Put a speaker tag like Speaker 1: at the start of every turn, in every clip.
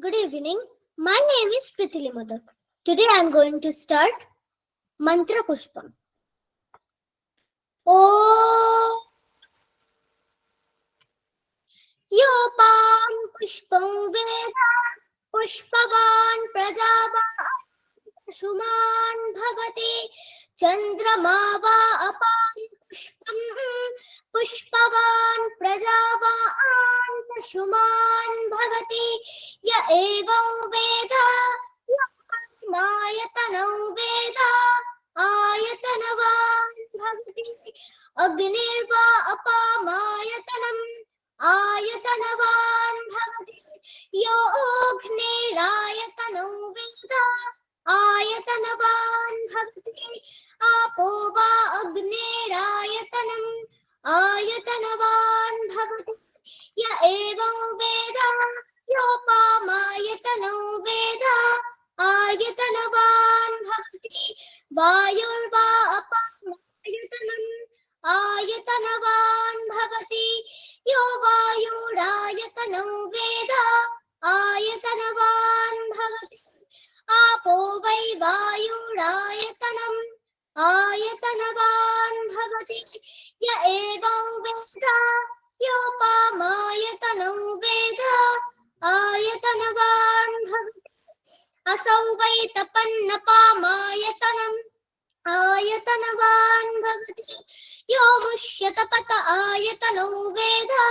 Speaker 1: Good evening. My name is Prithili Modak. Today I am going to start Mantra Pushpam. Om Yopam Pushpam Veda Pushpavan Prajavan Shuman Bhavati Chandramava Apam Pushpam Pushpavan Prajavan Shuman Bhavati Ya Evam Veda Mayatanau Veda Ayatanavan Bhavati Agnirva Apamayatanam Ayatanavan Bhavati Yo Agnirayatanau Veda Ayatanavan Bhavati Apo Va Agnirayatanam Ayatanavan Bhavati Ya Evam Veda Yopamayatano Veda Ayatanavan Bhavati Vayurva Apamayatanam Ayatanavan Bhavati Yo Vayurayatano Veda Ayatanavan Bhavati Apo Vai Vayurayatanam Ayatanavan Bhavati Ya Evam Veda Yopamayatano Veda Ayatanavan Bhavati Asau Vai Tapannapamayatanam Ayatanavan Bhavati Yo Mushyatapata Ayatano Veda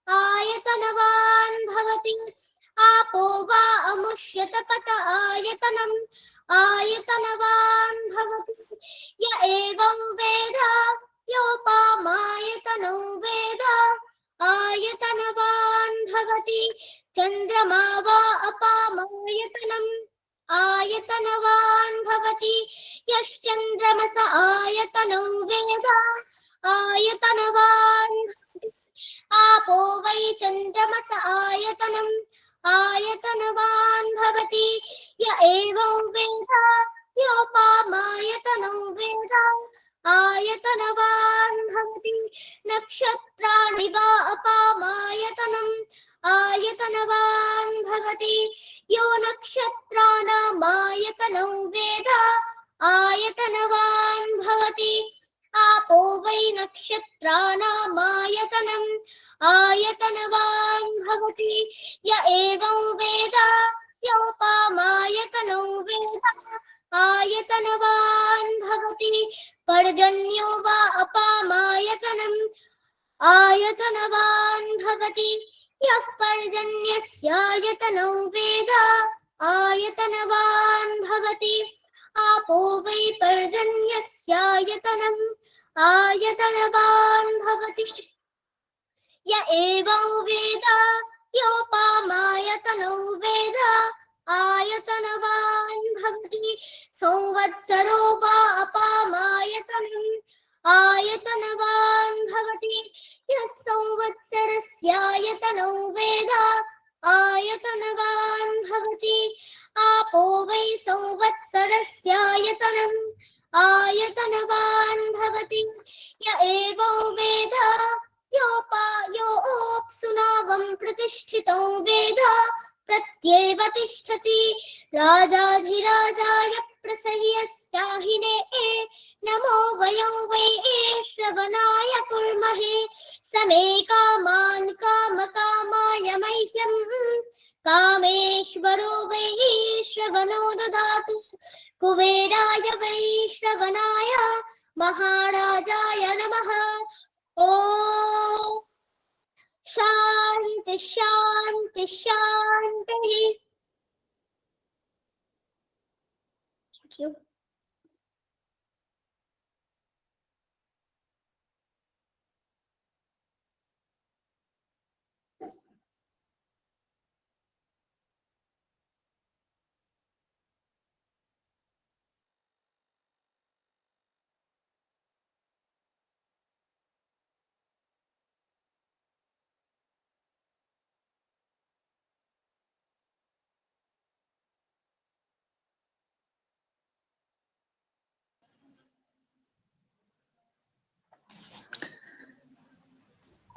Speaker 1: Ayatanavan Bhavati Apo Va Amushyatapata Ayatanam Ayatanavan Bhavati Ya Evam Veda Yopamayatano Veda Ayatanavan Bhavati Chandramava Apamayatanam Ayatanavan Bhavati Yaschandramasa Ayatano Veda Ayatanavan Bhavati Apo Vai Chandramasa Ayatanam Ayatanavan Bhavati Ya Evam Veda Yopamayatano Veda Ayatanavan Bhavati Nakshatrani Va Apamayatanam Ayatanavan Bhavati Yo Nakshatranam Veda Ayatanavan Bhavati Apo Vai Nakshatranam Ayatanavan Bhavati Ya Evam Veda Yopamayatano Veda Ayatanavan Bhavati Parjanyo Va Apamayatanam Ayatanavan Bhavati Yah Parjanyasyayatanau Veda Ayatanavan Bhavati Apo Vai Parjanyasyayatanam Ayatanavan Bhavati Ya Evam Veda Yopamayatano Veda Ayatanavan Bhavati Samvatsaro Va Apamayatanam Ayatanavan Bhavati Yas Samvatsarasyayatanau Veda Ayatanavan Bhavati Apo Vai Samvatsarasyayatanam Ayatanavan Bhavati Ya Evam Veda Yopsunavam Pratishthitam Veda Pratyeva Tishtati Rajadhirajaya Prasahyasahine Namo Vayam Vai Shravanaya Kurmahe Same Kaman Kamakama Mahyam Kameshvaro Vai Shravano Dadatu Kuveraya Vai Shravanaya Maharajaya Namaha Om Shanti Shanti Shanti. Thank you.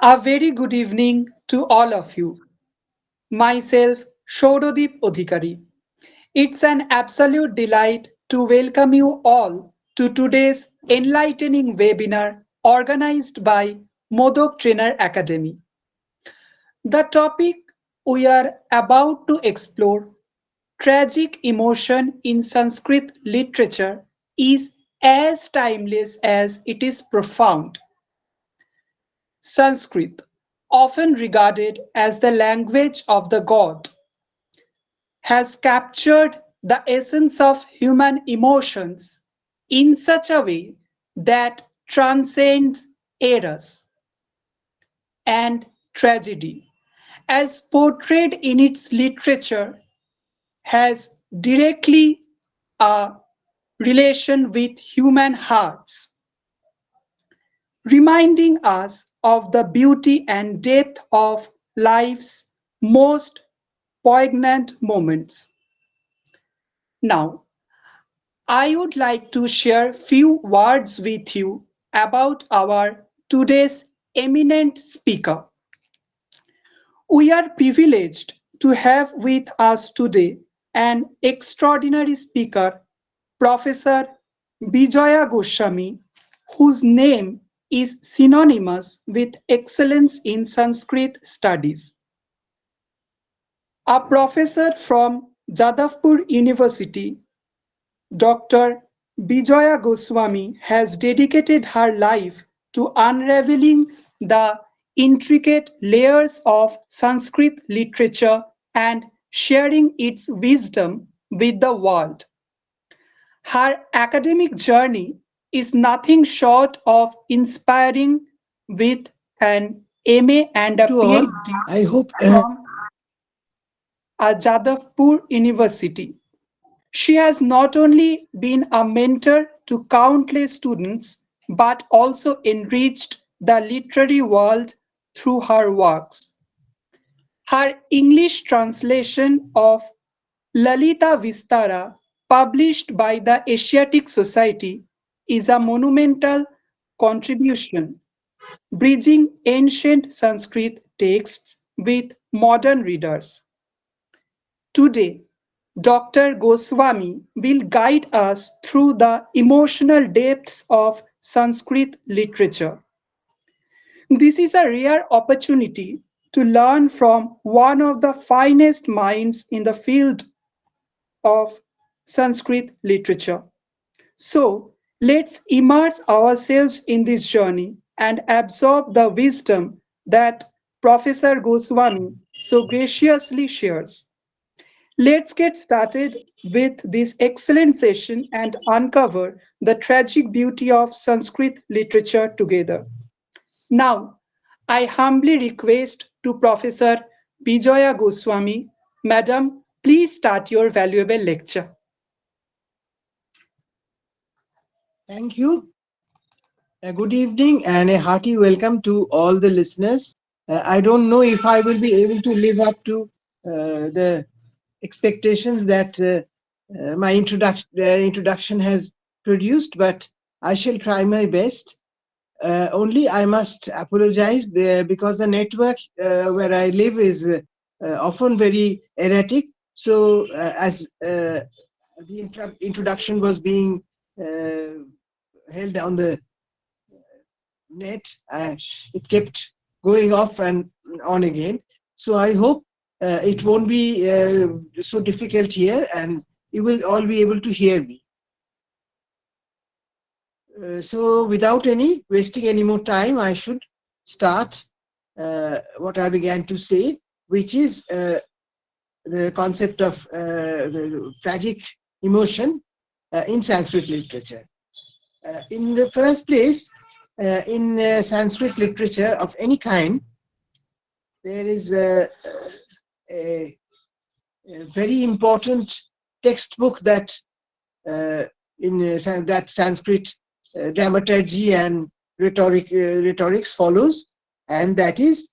Speaker 2: A very good evening to all of you. Myself, Shourodip Odhikari. It's an absolute delight to welcome you all to today's enlightening webinar organized by Modok Trainer Academy. The topic we are about to explore, tragic emotion in Sanskrit literature, is as timeless as it is profound. Sanskrit, often regarded as the language of the god, has captured the essence of human emotions in such a way that transcends eras and tragedy, as portrayed in its literature, has directly a relation with human hearts, reminding us of the beauty and depth of life's most poignant moments. Now, I would like to share few words with you about our today's eminent speaker. We are privileged to have with us today an extraordinary speaker, Professor Bijaya Goswami, whose name is synonymous with excellence in Sanskrit studies. A professor from Jadavpur University, Dr. Bijaya Goswami has dedicated her life to unraveling the intricate layers of Sanskrit literature and sharing its wisdom with the world. Her academic journey is nothing short of inspiring, with an MA and a
Speaker 3: To all,
Speaker 2: PhD
Speaker 3: I hope
Speaker 2: from a Jadavpur University. She has not only been a mentor to countless students but also enriched the literary world through her works. Her English translation of Lalita Vistara, published by the Asiatic Society, is a monumental contribution, bridging ancient Sanskrit texts with modern readers. Today, Dr. Goswami will guide us through the emotional depths of Sanskrit literature. This is a rare opportunity to learn from one of the finest minds in the field of Sanskrit literature. So, let's immerse ourselves in this journey and absorb the wisdom that Professor Goswami so graciously shares. Let's get started with this excellent session and uncover the tragic beauty of Sanskrit literature together. Now, I humbly request to Professor Bijaya Goswami, Madam, please start your valuable lecture.
Speaker 3: thank you. A good evening and a hearty welcome to all the listeners. I don't know if I will be able to live up to the expectations that my introduction has produced, but I shall try my best. Only I must apologize because the network where I live is often very erratic. So, as the introduction was being uh, held on the net, it kept going off and on again. So I hope it won't be so difficult here, and you will all be able to hear me. So without any wasting any more time, I should start what I began to say, which is the concept of the tragic emotion in Sanskrit literature. In the first place, in Sanskrit literature of any kind, there is a, a very important textbook that uh, in that Sanskrit dramaturgy and rhetorics follows, and that is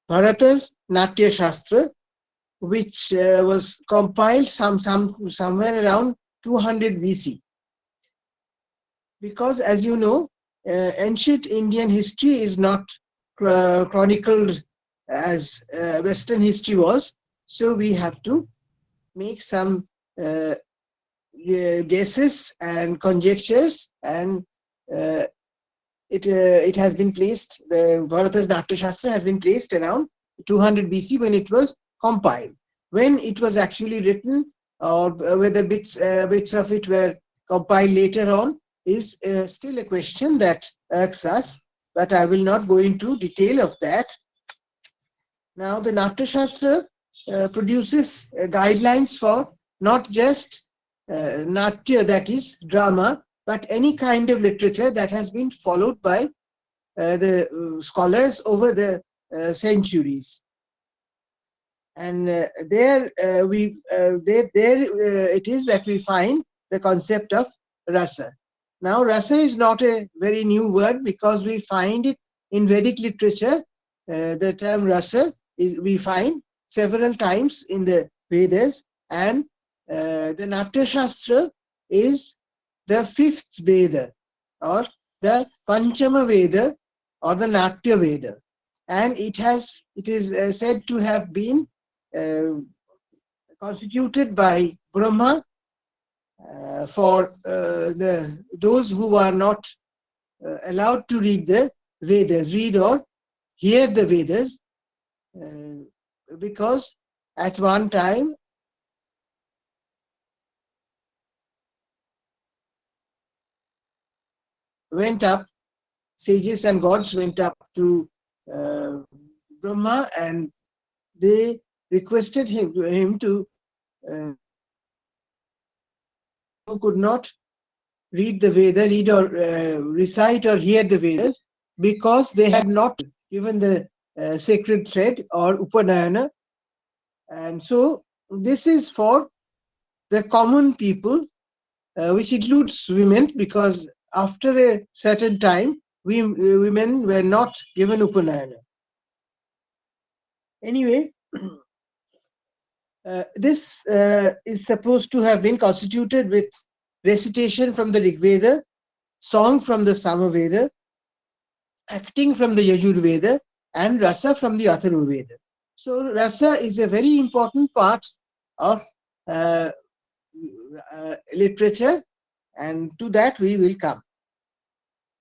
Speaker 3: Bharata's Natya Shastra, which was compiled somewhere around 200 BC. Because, as you know, ancient Indian history is not chronicled as Western history was. So we have to make some guesses and conjectures, and it has been placed, the Bharata's Natya Shastra has been placed around 200 BC when it was compiled. When it was actually written, or whether bits of it were compiled later on, is still a question that irks us, but I will not go into detail of that. Now, the Natya Shastra produces guidelines for not just Natya, that is drama, but any kind of literature that has been followed by the scholars over the centuries. And it is that we find the concept of rasa. Now, rasa is not a very new word, because we find it in Vedic literature. The term rasa we find several times in the Vedas, and the Natya Shastra is the fifth Veda, or the Panchama Veda, or the Natya Veda, and it is said to have been uh, constituted by Brahma for those who are not allowed to read the Vedas, read or hear the Vedas, because at one time went up, sages and gods went up to uh, Brahma, and they requested him to who could not read the Veda, read or recite or hear the Vedas, because they had not given the sacred thread or Upanayana. And so this is for the common people, which includes women, because after a certain time, women were not given Upanayana. Anyway, this is supposed to have been constituted with recitation from the Rig Veda, song from the Samaveda, acting from the Yajurveda, and rasa from the Atharva Veda. So rasa is a very important part of literature, and to that we will come.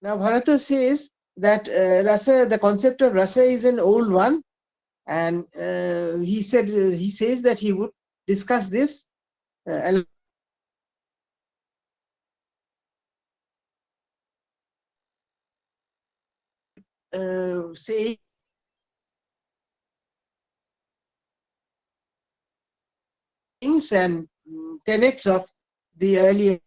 Speaker 3: Now Bharata says that rasa, the concept of rasa, is an old one, and he says that he would discuss this saying and tenets of the earlier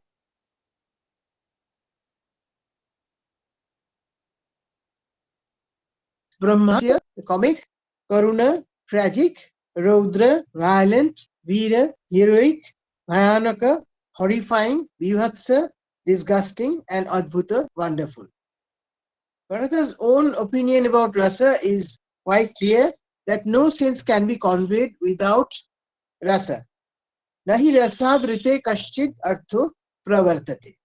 Speaker 3: Brahma, comic, Karuna, tragic, Raudra, violent, Veera, heroic, Bhayanaka, horrifying, Vibhatsa, disgusting, and Adbhuta, wonderful. Bharata's own opinion about rasa is quite clear, that no sense can be conveyed without rasa. Nahi rasad rite kaschid artho pravartate.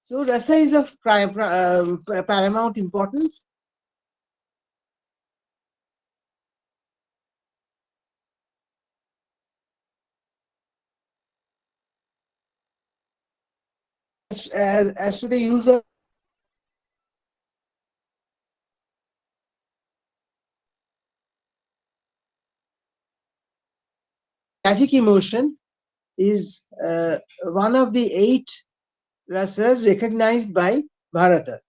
Speaker 3: So rasa is of paramount importance. As to the use of tragic emotion, is one of the 8 rasas recognized by Bharata.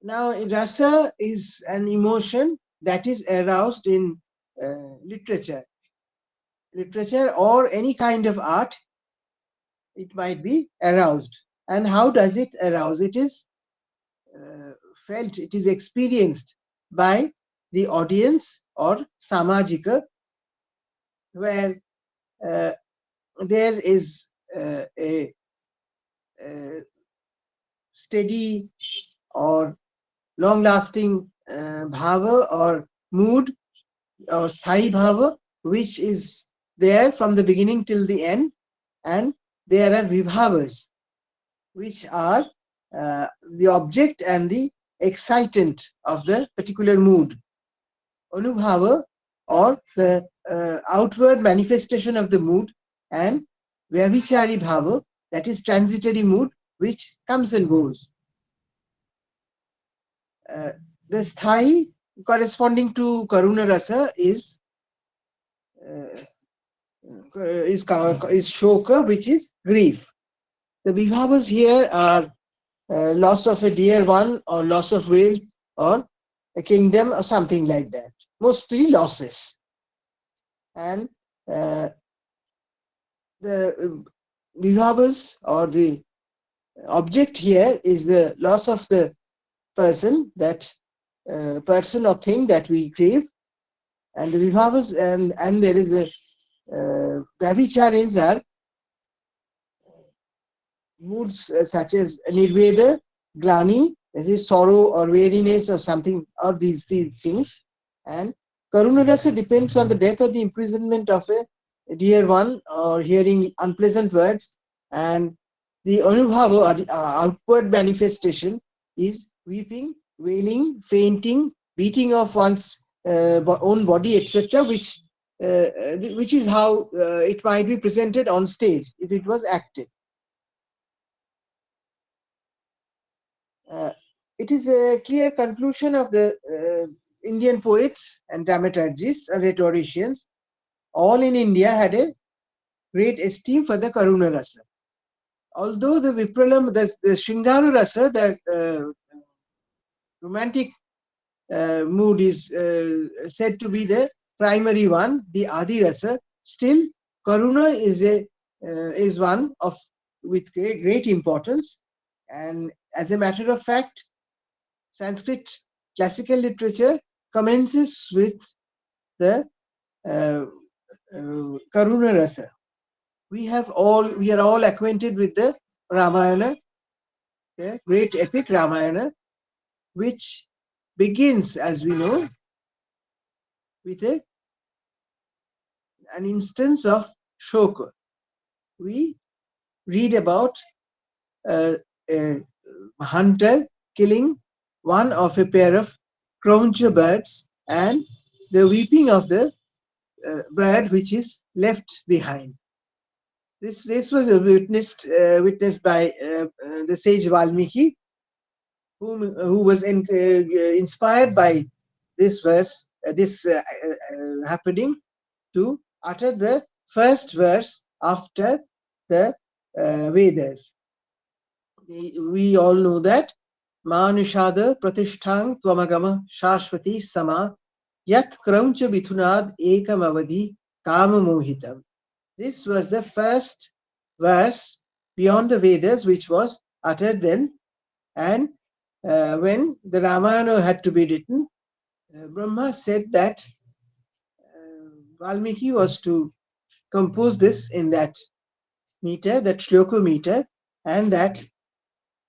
Speaker 3: Now, rasa is an emotion that is aroused in literature. Literature or any kind of art, it might be aroused. And how does it arouse? It is felt, it is experienced by the audience or samajika, where there is a steady or long-lasting bhava or mood or sthai bhava, which is there from the beginning till the end, and there are vibhavas, which are the object and the excitant of the particular mood. Anubhava, or the outward manifestation of the mood, and Vyabhichari Bhava, that is transitory mood, which comes and goes. Uh, the sthai corresponding to Karuna Rasa uh, is shoka, which is grief. The vibhavas here are loss of a dear one, or loss of wealth, or a kingdom, or something like that. Mostly losses. And the vibhavas, or the object here, is the loss of the person, that person or thing that we crave. And the vibhavas, and there is a Vyabhicharins are moods such as nirveda, glani, that is sorrow or weariness or something, or these things. And karunarasa depends on the death or the imprisonment of a dear one, or hearing unpleasant words. And the anubhava, or the outward manifestation, is weeping, wailing, fainting, beating of one's own body, etc., which is how it might be presented on stage if it was acted. Uh, it is a clear conclusion of the Indian poets and dramaturgists and rhetoricians, all in India, had a great esteem for the Karuna Rasa. Although the Vipralam, the Shringara Rasa, the romantic mood, is said to be the primary one, the Adi Rasa, still Karuna is one of with great importance. And as a matter of fact, Sanskrit classical literature commences with the uh, Karuna Rasa. We are all acquainted with the Ramayana, the great epic Ramayana, which begins, as we know, with an instance of shoka. We read about a hunter killing one of a pair of croncha birds, and the weeping of the bird which is left behind. This was witnessed by the sage Valmiki, who was inspired by this verse, happening, to utter the first verse after the Vedas. We all know that Manishada Pratishtang Tvamagama Shashwati Sama Yat Krauncha Bithunad Ekam Avadi Kama Mohitam. This was the first verse beyond the Vedas which was uttered then. And when the Ramayana had to be written, Brahma said that Valmiki was to compose this in that meter, that shloka meter, and that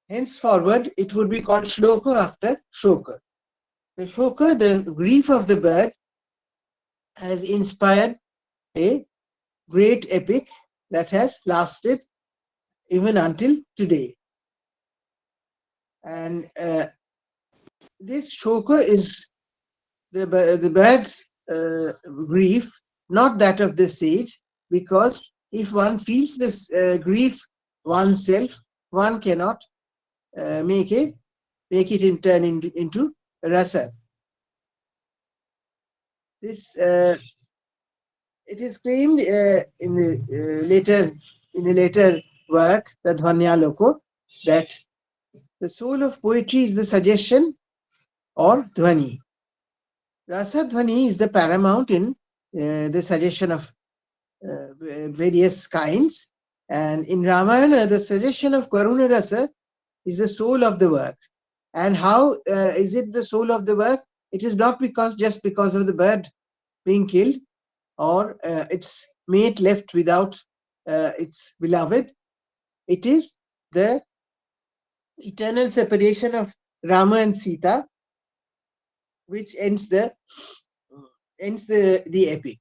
Speaker 3: henceforward it would be called shloka after shoka. The shoka, the grief of the bird, has inspired a great epic that has lasted even until today. And this shoka is the bird's grief, not that of the sage, because if one feels this grief oneself, one cannot make it turn into rasa. This it is claimed in a later work, the Dhvanyaloko, that the soul of poetry is the suggestion, or dhvani. Rasa dhvani is the paramount in the suggestion of various kinds. And in Ramayana, the suggestion of Karuna Rasa is the soul of the work. And how is it the soul of the work? It is not just because of the bird being killed, or its mate left without its beloved. It is the eternal separation of Rama and Sita, which ends the epic.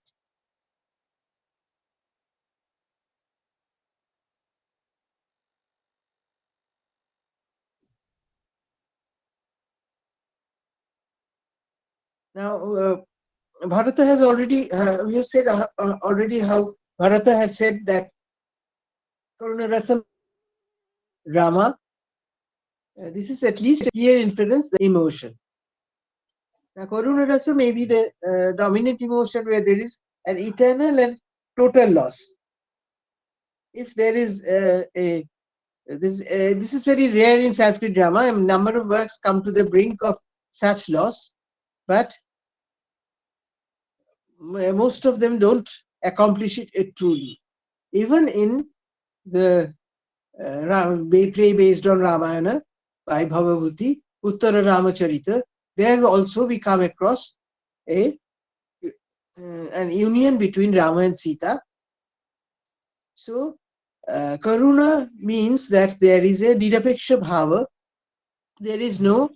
Speaker 3: Now, Bharata has already, we have said already how Bharata has said that Karuna Rasa drama, this is at least a clear inference, the emotion. Now, Karuna Rasa may be the dominant emotion where there is an eternal and total loss. If there is this is very rare in Sanskrit drama. A number of works come to the brink of such loss, but most of them don't accomplish it truly. Even in the play based on Ramayana by Bhavabhuti, Uttara Ramacharita, there also we come across a an union between Rama and Sita. So, Karuna means that there is a Nirapeksha Bhava, there is no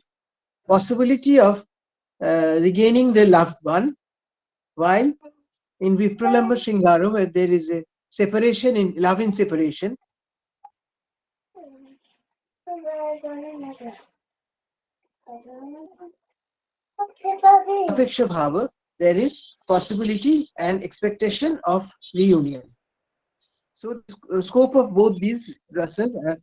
Speaker 3: possibility of regaining the loved one, while in Vipralamba Shringara, where there is a separation in love in separation, Apeksha Bhava, there is possibility and expectation of reunion. So the scope of both these rasas are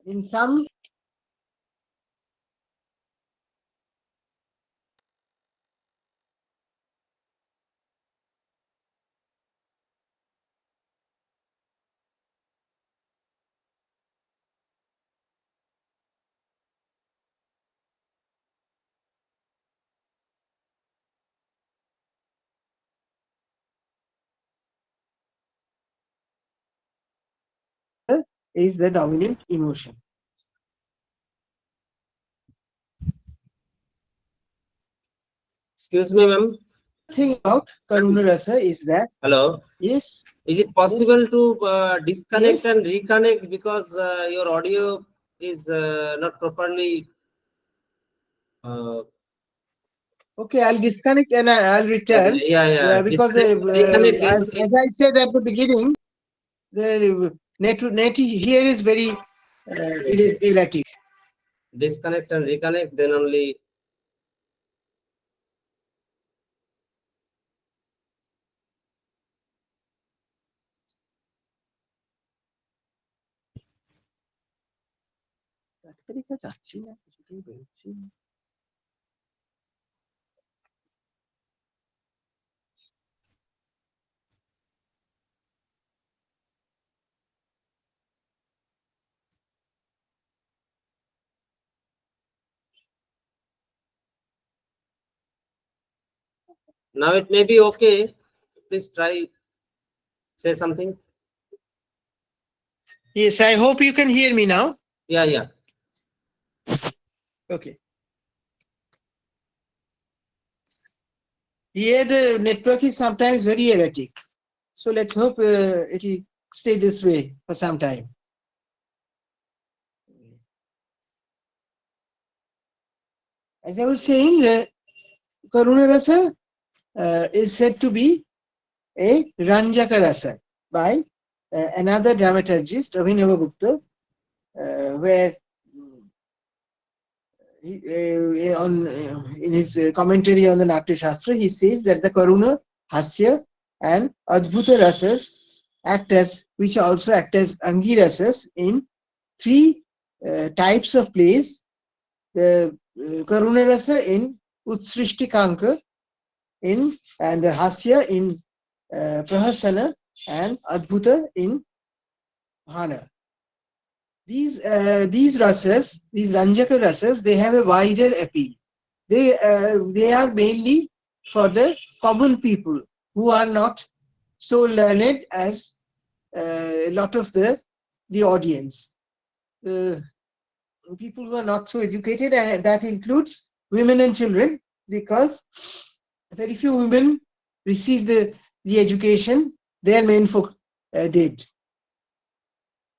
Speaker 3: in some is the dominant emotion.
Speaker 4: Excuse me, ma'am.
Speaker 3: The thing about Karuna Rasa is that
Speaker 4: Hello.
Speaker 3: yes,
Speaker 4: Is it possible to disconnect and reconnect because your audio is not properly?
Speaker 3: okay, I'll disconnect and I'll return.
Speaker 4: Yeah.
Speaker 3: Because
Speaker 4: Reconnect.
Speaker 3: as I said at the beginning, the net here is very erratic.
Speaker 4: Disconnect and reconnect, then only. Now it may be okay. Please try. Say something.
Speaker 3: Yes, I hope you can hear me now.
Speaker 4: Yeah.
Speaker 3: Okay. Here the network is sometimes very erratic. So let's hope it will stay this way for some time. As I was saying, Karuna Rasa is said to be a Ranjaka Rasa by another dramaturgist, Abhinavagupta, where in his commentary on the Natya Shastra, he says that the Karuna, Hasya, and Adbhuta Rasas which also act as Angi Rasas in three types of plays. The Karuna Rasa in Utsrishtikanka, and the Hasya in Prahasana, and Adbhuta in Bhana. These rasas, these Ranjaka rasas, they have a wider appeal. They are mainly for the common people who are not so learned as a lot of the audience. The people who are not so educated, and that includes women and children, because very few women receive the education their menfolk did.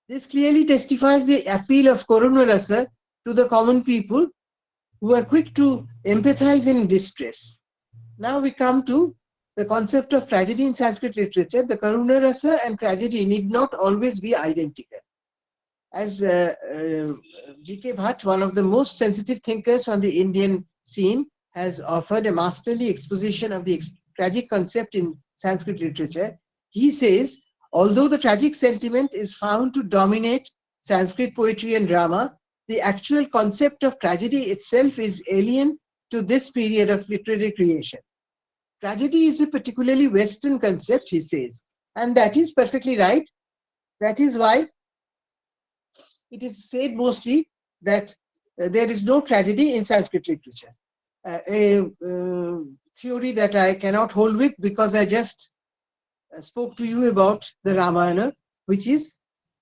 Speaker 3: This clearly testifies the appeal of Karuna Rasa to the common people who are quick to empathize in distress. Now we come to the concept of tragedy in Sanskrit literature. The Karuna Rasa and tragedy need not always be identical. As G.K. Bhatt, one of the most sensitive thinkers on the Indian scene, has offered a masterly exposition of the tragic concept in Sanskrit literature. He says, although the tragic sentiment is found to dominate Sanskrit poetry and drama, the actual concept of tragedy itself is alien to this period of literary creation. Tragedy is a particularly Western concept, he says, and that is perfectly right. That is why it is said mostly that there is no tragedy in Sanskrit literature. A theory that I cannot hold with, because I just spoke to you about the Ramayana, which is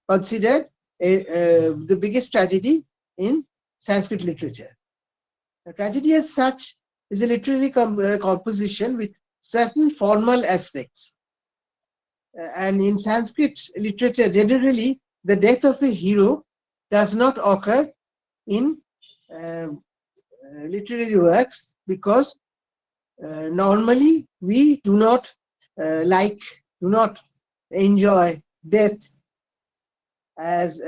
Speaker 3: considered the biggest tragedy in Sanskrit literature. A tragedy as such is a literary composition with certain formal aspects. And in Sanskrit literature, generally, the death of a hero does not occur in literary works, because normally we do not do not enjoy death as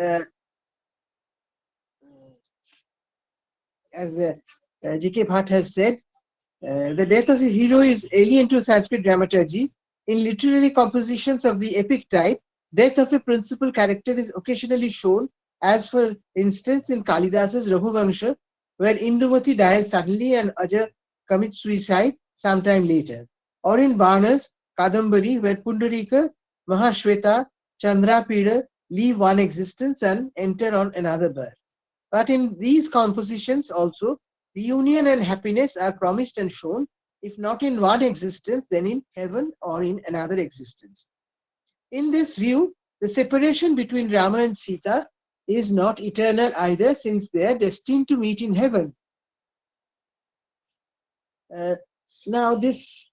Speaker 3: G.K. Bhatt has said. The death of a hero is alien to Sanskrit dramaturgy. In literary compositions of the epic type, death of a principal character is occasionally shown, as for instance in Kalidasa's Raghuvamsha, where Indumati dies suddenly and Aja commits suicide sometime later, or in Barna's Kadambari, where Pundarika, Mahashweta, Chandrapida leave one existence and enter on another birth. But in these compositions also, reunion and happiness are promised and shown, if not in one existence, then in heaven or in another existence. In this view, the separation between Rama and Sita is not eternal either, since they are destined to meet in heaven. Now, this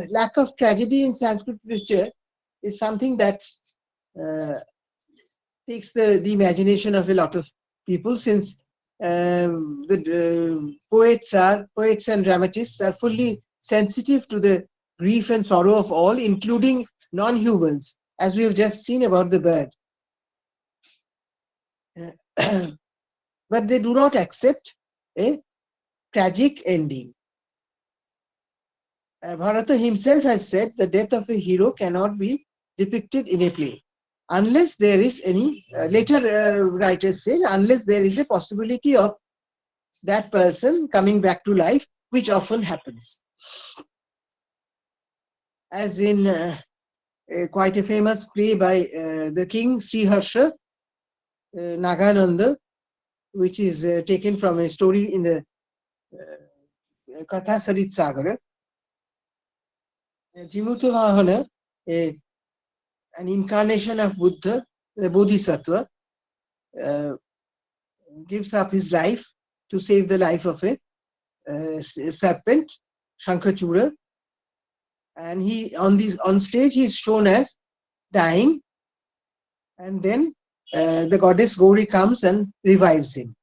Speaker 3: lack of tragedy in Sanskrit literature is something that takes the imagination of a lot of people, since the poets and dramatists are fully sensitive to the grief and sorrow of all, including non-humans, as we have just seen about the bird. But they do not accept a tragic ending. Bharata himself has said the death of a hero cannot be depicted in a play, unless there is any, later writers say, unless there is a possibility of that person coming back to life, which often happens. As in quite a famous play by the king Sriharsha Nagananda, which is taken from a story in the Katha Sarit Sagara. Jimutavahana, an incarnation of Buddha, the Bodhisattva, gives up his life to save the life of a serpent, Shankachura, and he on stage he is shown as dying, and then the goddess Gauri comes and revives him.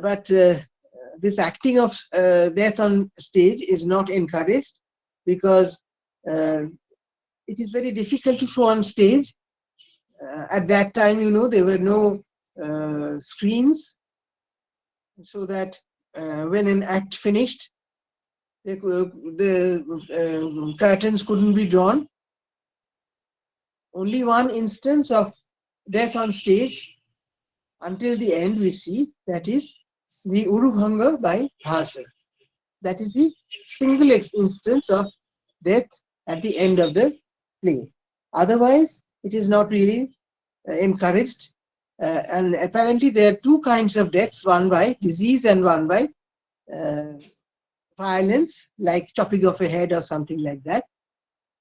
Speaker 3: But this acting of death on stage is not encouraged, because it is very difficult to show on stage. At that time, there were no screens, so that when an act finished, the curtains couldn't be drawn. Only one instance of death on stage until the end we see, that is the Urubhanga by Bhasa. That is the single instance of death at the end of the play. Otherwise, it is not really encouraged. And apparently there are two kinds of deaths, one by disease and one by violence, like chopping off a head or something like that,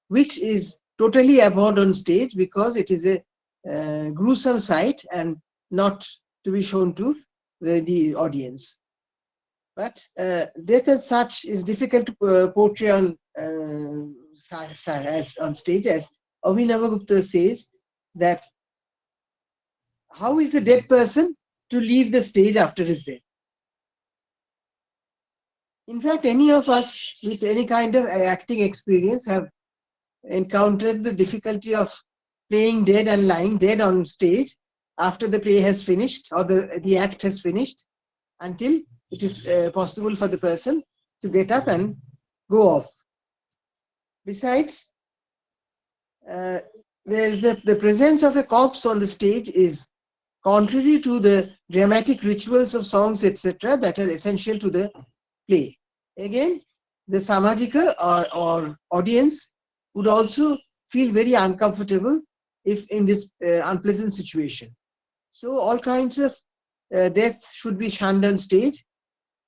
Speaker 3: which is totally abhorred on stage, because it is a gruesome sight and not to be shown to the audience. But death as such is difficult to portray on stage, as Abhinavagupta says, that how is a dead person to leave the stage after his death? In fact, any of us with any kind of acting experience have encountered the difficulty of playing dead and lying dead on stage after the play has finished or the act has finished, until it is possible for the person to get up and go off. Besides, the presence of a corpse on the stage is contrary to the dramatic rituals of songs, etc., that are essential to the play. Again, the samajika or audience would also feel very uncomfortable if in this unpleasant situation. So all kinds of death should be shunned on stage.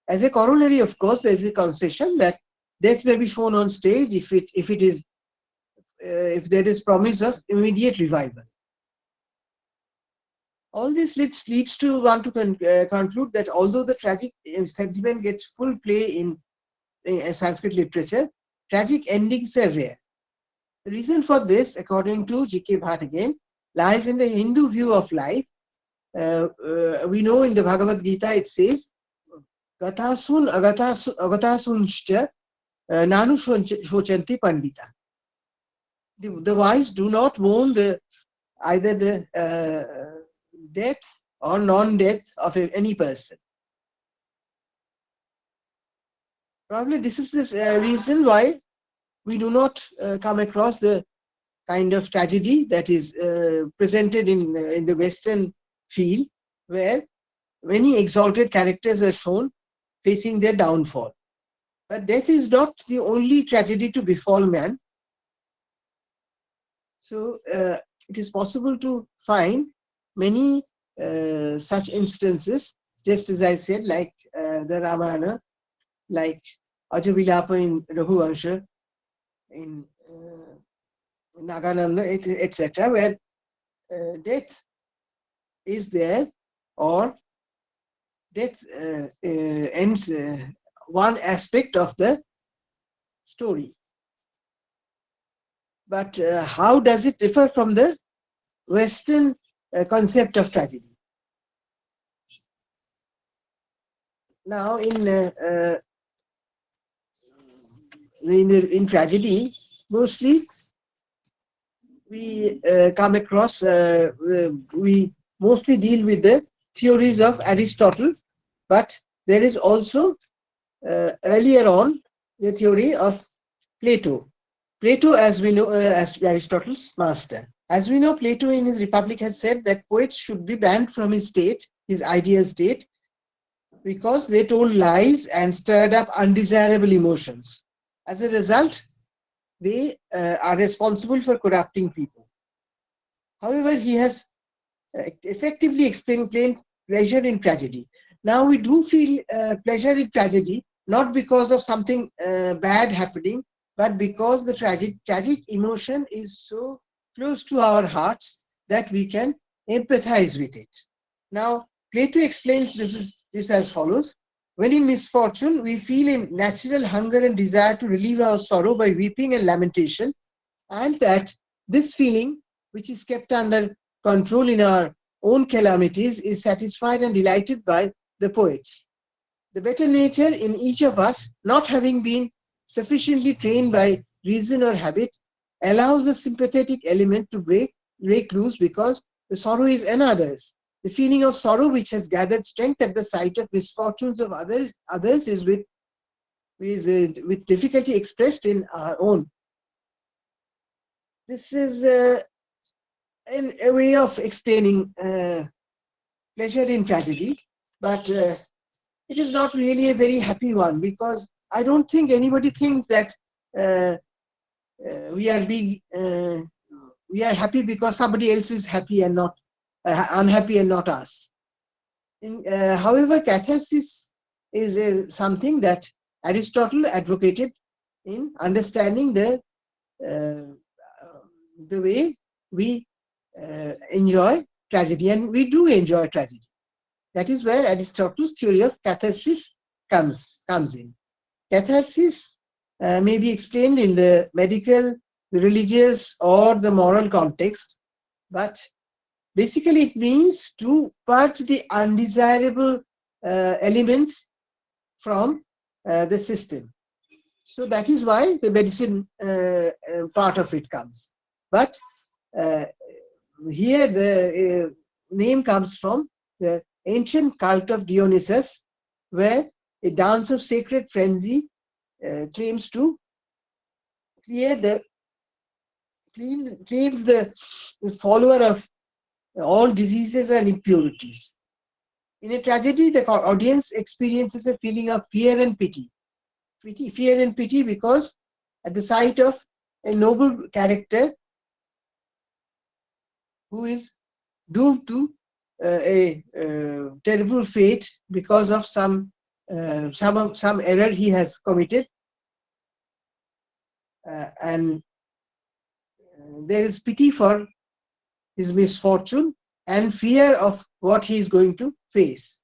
Speaker 3: As a corollary, of course, there is a concession that death may be shown on stage if there is promise of immediate revival. All this leads to one to conclude that although the tragic sentiment gets full play in Sanskrit literature, tragic endings are rare. The reason for this, according to G.K. Bhatt again, lies in the Hindu view of life. We know in the Bhagavad Gita it says, Gatasun agatasunshcha nanu shochanti pandita. The wise do not mourn either the death or non-death of any person. Probably this is the reason why we do not come across the kind of tragedy that is presented in the Western field, where many exalted characters are shown facing their downfall. But death is not the only tragedy to befall man. So it is possible to find many such instances, just as I said, like the Ramayana, like Ajavilapa in Raghuvansha, in Nagananda, etc., where death is there, or death ends one aspect of the story. But how does it differ from the Western concept of tragedy? Now, in tragedy, mostly we come across, we mostly deal with the theories of Aristotle, but there is also earlier on the theory of Plato. Plato, as we know, as Aristotle's master. As we know, Plato in his Republic has said that poets should be banned from his state, his ideal state, because they told lies and stirred up undesirable emotions. As a result, they are responsible for corrupting people. However, he has effectively explained pleasure in tragedy. Now we do feel pleasure in tragedy, not because of something bad happening, but because the tragic emotion is so close to our hearts that we can empathize with it. Now, Plato explains this as follows. When in misfortune, we feel a natural hunger and desire to relieve our sorrow by weeping and lamentation, and that this feeling, which is kept under control in our own calamities, is satisfied and delighted by the poets. The better nature in each of us, not having been sufficiently trained by reason or habit, allows the sympathetic element to break loose, because the sorrow is another's. The feeling of sorrow which has gathered strength at the sight of misfortunes of others is with difficulty expressed in our own. This is a way of explaining pleasure in tragedy, but it is not really a very happy one, because I don't think anybody thinks that we are happy because somebody else is happy and not unhappy and not us. However, catharsis is something that Aristotle advocated in understanding the way we enjoy tragedy, and we do enjoy tragedy. That is where Aristotle's theory of catharsis comes in. Catharsis may be explained in the medical, the religious, or the moral context, but basically it means to purge the undesirable elements from the system. So that is why the medicine part of it comes. But here the name comes from the ancient cult of Dionysus, where a dance of sacred frenzy claims to clear the cleans the follower of all diseases and impurities. In a tragedy, the audience experiences a feeling of fear and pity. Fear and pity because at the sight of a noble character who is doomed to a terrible fate because of some error he has committed, and there is pity for his misfortune and fear of what he is going to face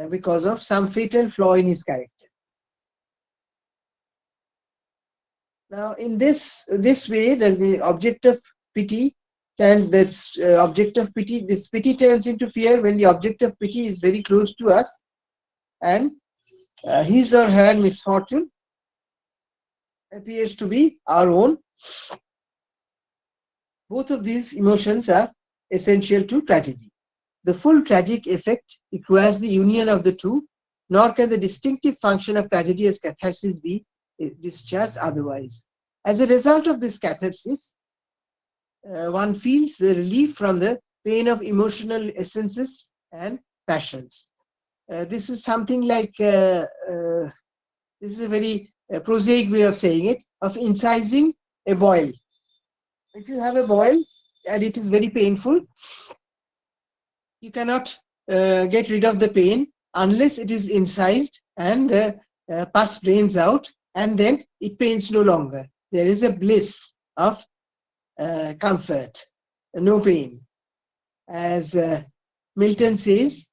Speaker 3: because of some fatal flaw in his character. Now, in this way, the object of pity, and this object of pity, this pity turns into fear when the object of pity is very close to us, and his or her misfortune appears to be our own. Both of these emotions are essential to tragedy. The full tragic effect requires the union of the two, nor can the distinctive function of tragedy as catharsis be discharged otherwise. As a result of this catharsis, one feels the relief from the pain of emotional essences and passions. This is something like, this is a very prosaic way of saying it, of incising a boil. If you have a boil and it is very painful, you cannot get rid of the pain unless it is incised and the pus drains out, and then it pains no longer. There is a bliss of comfort, no pain. As Milton says,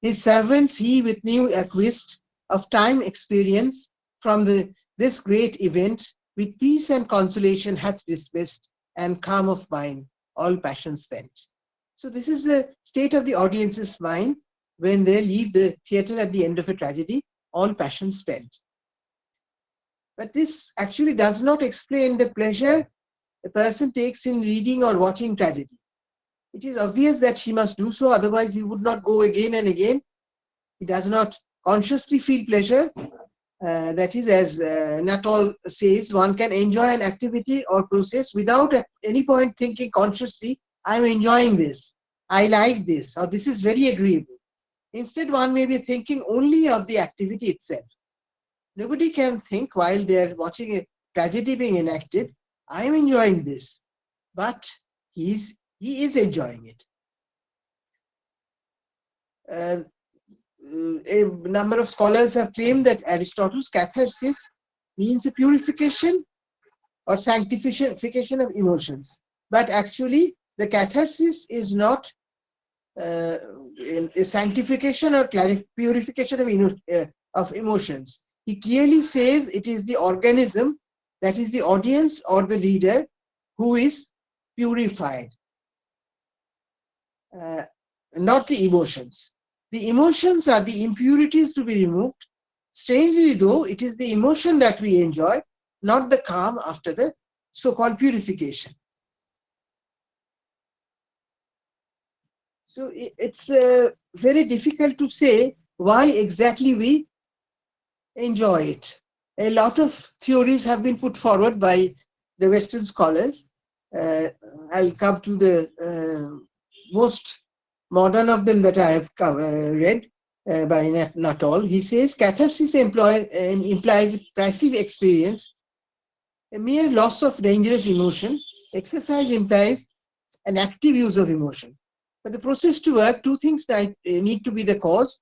Speaker 3: his servants he with new acquist of time experience from this great event, with peace and consolation hath dismissed, and calm of mind, all passion spent. So this is the state of the audience's mind when they leave the theatre at the end of a tragedy, all passion spent. But this actually does not explain the pleasure a person takes in reading or watching tragedy. It is obvious that he must do so, otherwise he would not go again and again. He does not consciously feel pleasure. That is, as Nuttall says, one can enjoy an activity or process without at any point thinking consciously, I'm enjoying this, I like this, or this is very agreeable. Instead, one may be thinking only of the activity itself. Nobody can think while they are watching a tragedy being enacted, I'm enjoying this, but he is enjoying it. A number of scholars have claimed that Aristotle's catharsis means a purification or sanctification of emotions. But actually, the catharsis is not a sanctification or purification of emotions. He clearly says it is the organism, that is the audience or the reader, who is purified, not the emotions. The emotions are the impurities to be removed. Strangely though, it is the emotion that we enjoy, not the calm after the so-called purification. So it's very difficult to say why exactly we enjoy it. A lot of theories have been put forward by the Western scholars. I'll come to the most modern of them that I have read by Nuttall. He says catharsis implies passive experience, a mere loss of dangerous emotion. Exercise implies an active use of emotion. For the process to work, two things need to be the cause.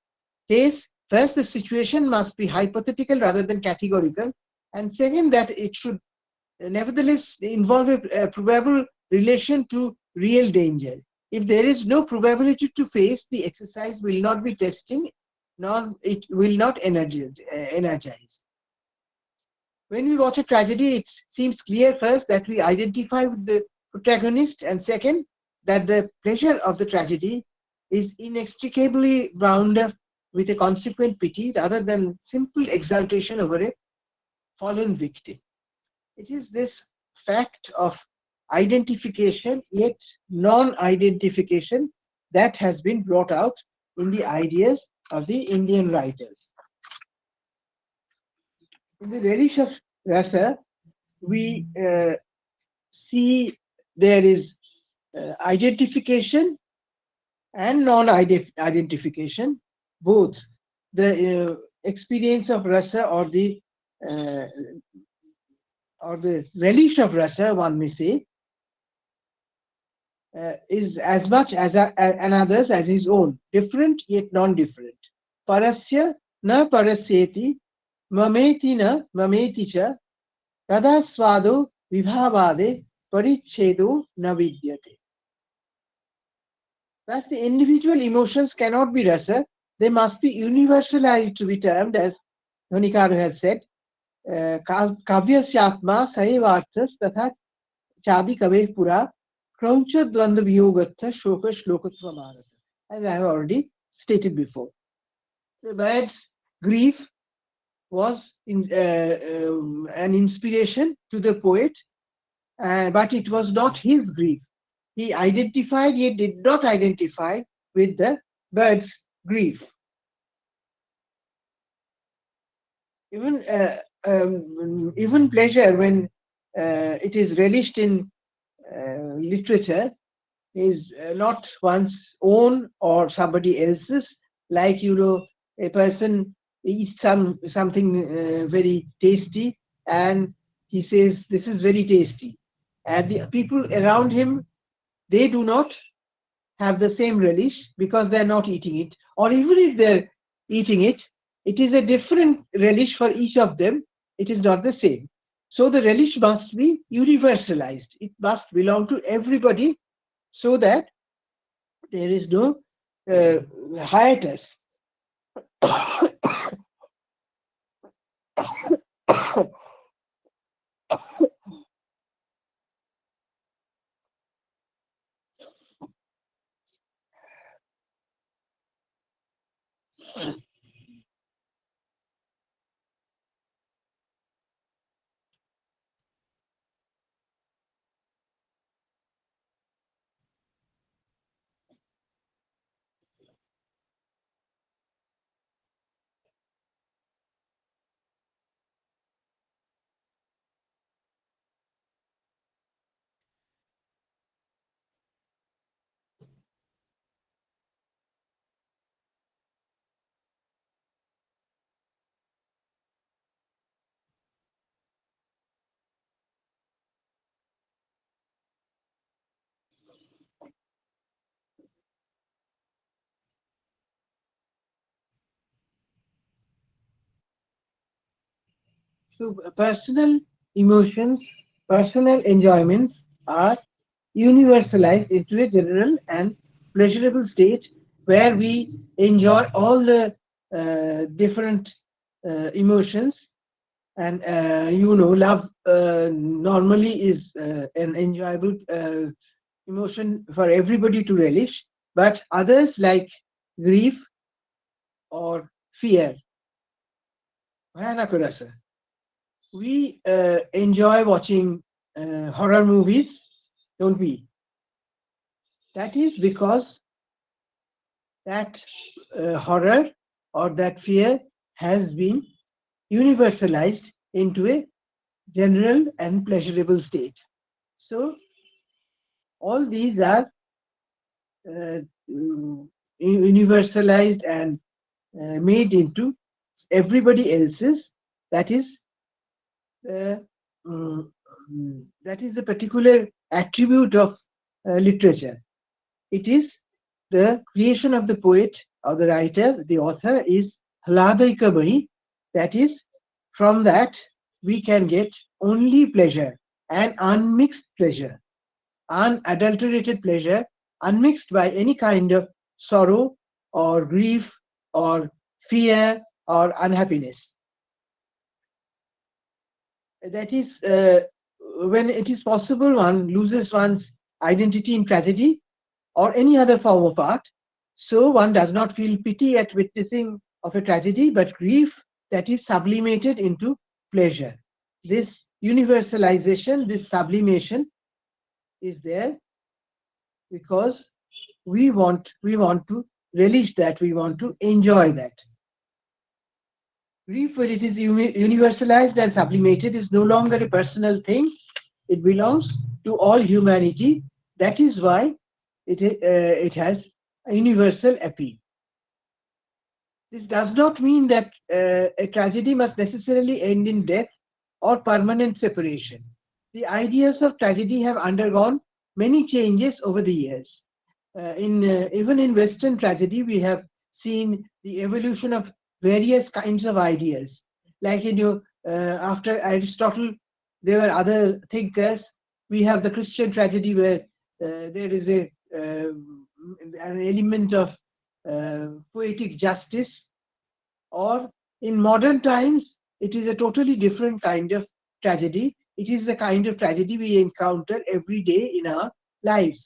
Speaker 3: First, the situation must be hypothetical rather than categorical. And second, that it should nevertheless involve a probable relation to real danger. If there is no probability to face, the exercise will not be testing, nor it will not energize. When we watch a tragedy, it seems clear first that we identify with the protagonist, and second, that the pleasure of the tragedy is inextricably bound up with a consequent pity rather than simple exaltation over a fallen victim. It is this fact of identification yet non-identification that has been brought out in the ideas of the Indian writers. In the relish of rasa, we see there is identification and non-identification, both. The experience of rasa or the relish of rasa, one may say, is as much as another's as his own, different yet non-different. Parasya na parasyeti, mameti na mameti cha, tada swado vibhavade parichedo na vidyate. Thus, the individual emotions cannot be rasa, they must be universalized to be termed, as Dhanikaru has said, kavyasya saevarthas tatha chadi kave pura kraucha dvanda viyogatha shoka shlokatva marata. As I have already stated before. The bird's grief was an inspiration to the poet, but it was not his grief. He identified yet did not identify with the bird's grief. Even pleasure, when it is relished in literature, is not one's own or somebody else's. Like, a person eats something very tasty and he says, "This is very tasty," and the people around him, they do not have the same relish because they're not eating it, or even if they're eating it, it is a different relish for each of them. It is not the same. So the relish must be universalized. It must belong to everybody, so that there is no hiatus. So personal emotions, personal enjoyments are universalized into a general and pleasurable state where we enjoy all the different emotions. And love normally is an enjoyable emotion for everybody to relish, but others, like grief or fear, bhayanaka, we enjoy watching horror movies, don't we? That is because that horror or that fear has been universalized into a general and pleasurable state. So all these are universalized and made into everybody else's. That is the particular attribute of literature. It is the creation of the poet or the writer. The author is Hladaika Bani. That is, from that we can get only pleasure and unmixed pleasure, unadulterated pleasure, unmixed by any kind of sorrow or grief or fear or unhappiness. That is, when it is possible, one loses one's identity in tragedy or any other form of art. So one does not feel pity at witnessing of a tragedy, but grief that is sublimated into pleasure. This universalization, this sublimation is there because we want to relish that, we want to enjoy that. Grief, when it is universalized and sublimated, is no longer a personal thing. It belongs to all humanity. That is why it has a universal appeal. This does not mean that a tragedy must necessarily end in death or permanent separation. The ideas of tragedy have undergone many changes over the years. Even in Western tragedy, we have seen the evolution of various kinds of ideas. Like after Aristotle, there were other thinkers. We have the Christian tragedy where there is an element of poetic justice, or in modern times, it is a totally different kind of tragedy. It is the kind of tragedy we encounter every day in our lives.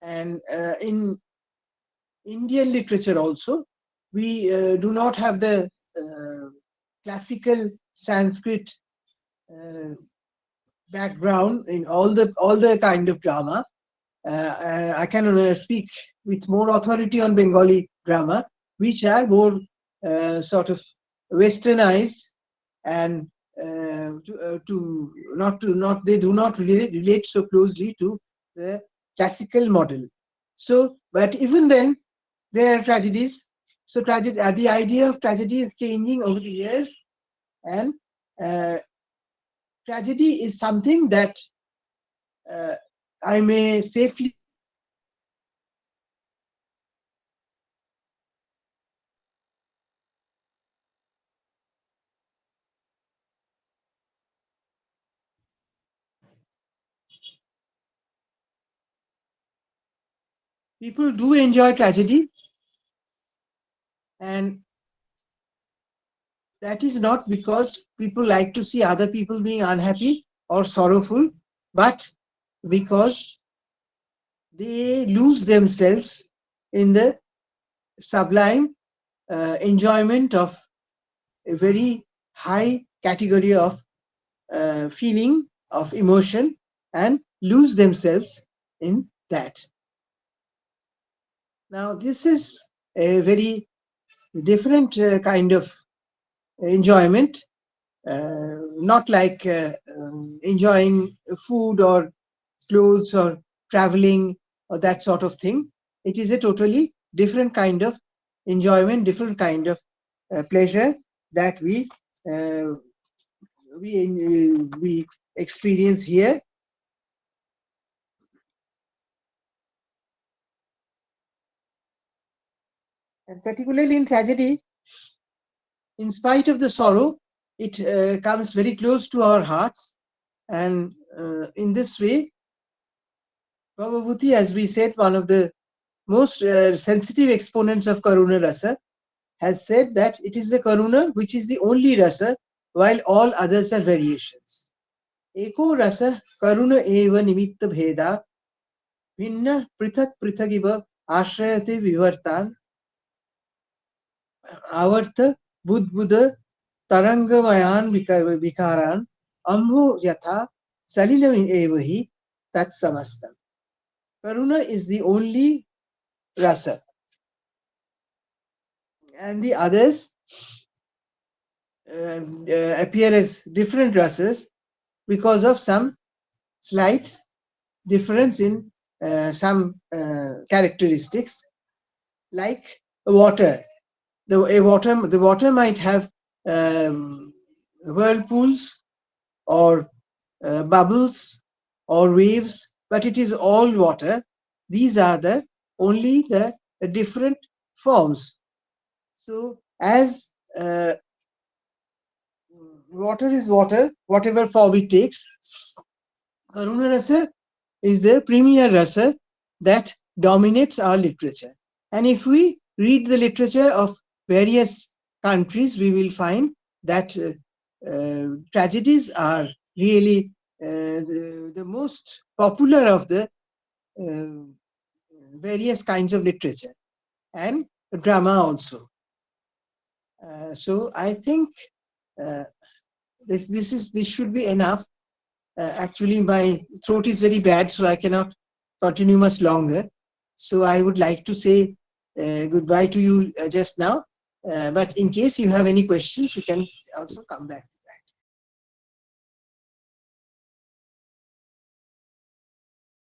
Speaker 3: And in Indian literature also, we do not have the classical Sanskrit background in all the kind of drama. I can speak with more authority on Bengali drama, which are more sort of westernized, and they do not relate so closely to the classical model. So, but even then, there are tragedies. So, the idea of tragedy is changing over the years, and tragedy is something that I may safely people do enjoy tragedy, and that is not because people like to see other people being unhappy or sorrowful, but because they lose themselves in the sublime enjoyment of a very high category of feeling, of emotion, and lose themselves in that. Now, this is a very different kind of enjoyment, not like enjoying food or clothes or traveling or that sort of thing. It is a totally different kind of enjoyment, different kind of pleasure that we experience here. And particularly in tragedy, in spite of the sorrow, it comes very close to our hearts. And in this way, Bhavabhuti, as we said, one of the most sensitive exponents of Karuna Rasa, has said that it is the Karuna which is the only rasa, while all others are variations. Eko rasa Karuna eva nimitta bheda bhinna prithak prithagiva ashrayate vivartan avarta budbuddha tarangamayan vikaran ambho yatha salilam evahi tat samastam. Karuna is the only rasa, and the others appear as different rasas because of some slight difference in some characteristics, like water. The water might have whirlpools or bubbles or waves, but it is all water. These are only the different forms. So, as water is water, whatever form it takes, Karuna Rasa is the premier rasa that dominates our literature. And if we read the literature of various countries, we will find that tragedies are really the most popular of the various kinds of literature, and drama also. So I think this should be enough Actually, my throat is very bad, so I cannot continue much longer. So I would like to say goodbye to you just now. But in case you have any questions, you can also come back.